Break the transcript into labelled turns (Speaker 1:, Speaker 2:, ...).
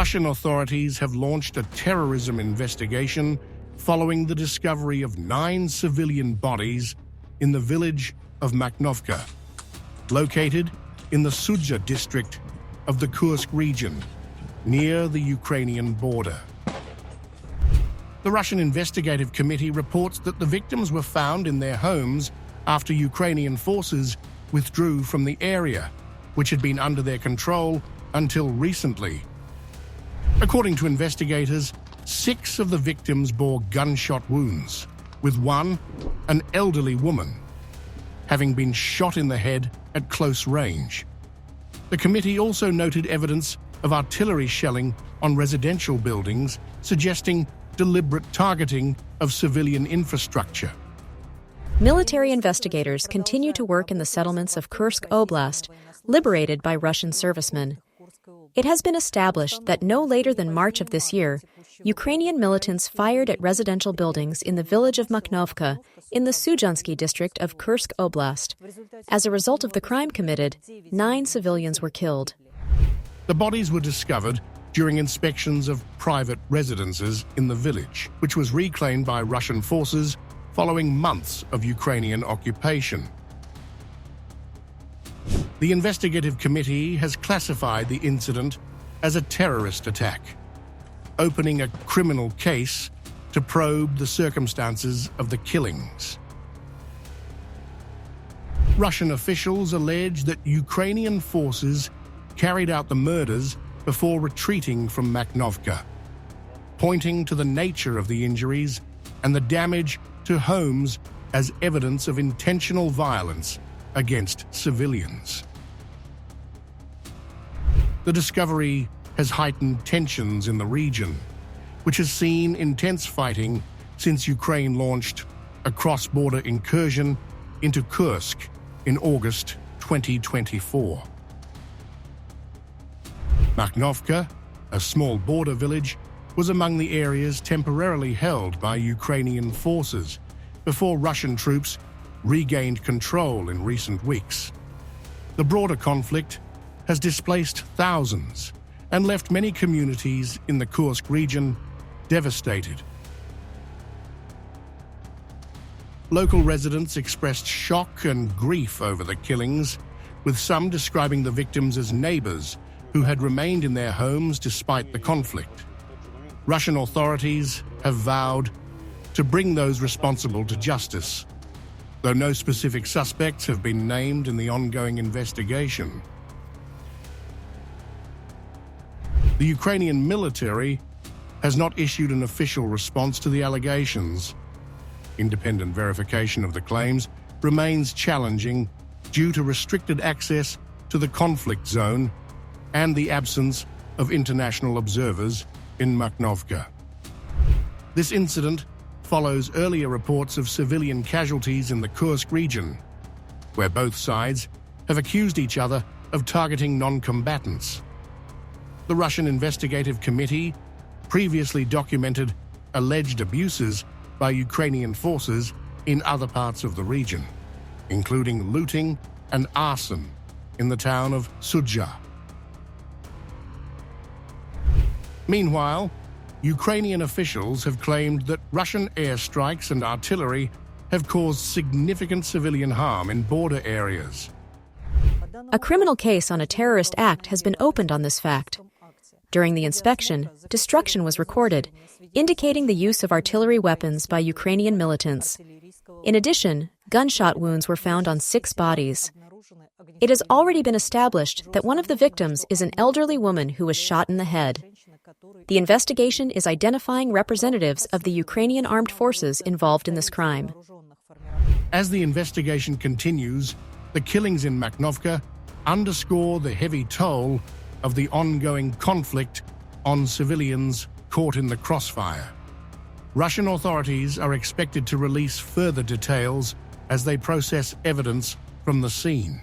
Speaker 1: Russian authorities have launched a terrorism investigation following the discovery of 9 civilian bodies in the village of Makhnovka, located in the Sudzha district of the Kursk region, near the Ukrainian border. The Russian Investigative Committee reports that the victims were found in their homes after Ukrainian forces withdrew from the area, which had been under their control until recently. According to investigators, 6 of the victims bore gunshot wounds, with one, an elderly woman, having been shot in the head at close range. The committee also noted evidence of artillery shelling on residential buildings, suggesting deliberate targeting of civilian infrastructure.
Speaker 2: Military investigators continue to work in the settlements of Kursk Oblast, liberated by Russian servicemen. It has been established that no later than March of this year, Ukrainian militants fired at residential buildings in the village of Makhnovka in the Sudzhansky district of Kursk Oblast. As a result of the crime committed, 9 civilians were killed.
Speaker 1: The bodies were discovered during inspections of private residences in the village, which was reclaimed by Russian forces following months of Ukrainian occupation. The investigative committee has classified the incident as a terrorist attack, opening a criminal case to probe the circumstances of the killings. Russian officials allege that Ukrainian forces carried out the murders before retreating from Makhnovka, pointing to the nature of the injuries and the damage to homes as evidence of intentional violence against civilians. The discovery has heightened tensions in the region, which has seen intense fighting since Ukraine launched a cross-border incursion into Kursk in August 2024. Makhnovka, a small border village, was among the areas temporarily held by Ukrainian forces before Russian troops regained control in recent weeks. The broader conflict has displaced thousands and left many communities in the Kursk region devastated. Local residents expressed shock and grief over the killings, with some describing the victims as neighbors who had remained in their homes despite the conflict. Russian authorities have vowed to bring those responsible to justice, though no specific suspects have been named in the ongoing investigation. The Ukrainian military has not issued an official response to the allegations. Independent verification of the claims remains challenging due to restricted access to the conflict zone and the absence of international observers in Makhnovka. This incident follows earlier reports of civilian casualties in the Kursk region, where both sides have accused each other of targeting non-combatants. The Russian Investigative Committee previously documented alleged abuses by Ukrainian forces in other parts of the region, including looting and arson in the town of Sudzha. Meanwhile, Ukrainian officials have claimed that Russian airstrikes and artillery have caused significant civilian harm in border areas.
Speaker 2: A criminal case on a terrorist act has been opened on this fact. During the inspection, destruction was recorded, indicating the use of artillery weapons by Ukrainian militants. In addition, gunshot wounds were found on 6 bodies. It has already been established that one of the victims is an elderly woman who was shot in the head. The investigation is identifying representatives of the Ukrainian armed forces involved in this crime.
Speaker 1: As the investigation continues, the killings in Makhnovka underscore the heavy toll of the ongoing conflict on civilians caught in the crossfire. Russian authorities are expected to release further details as they process evidence from the scene.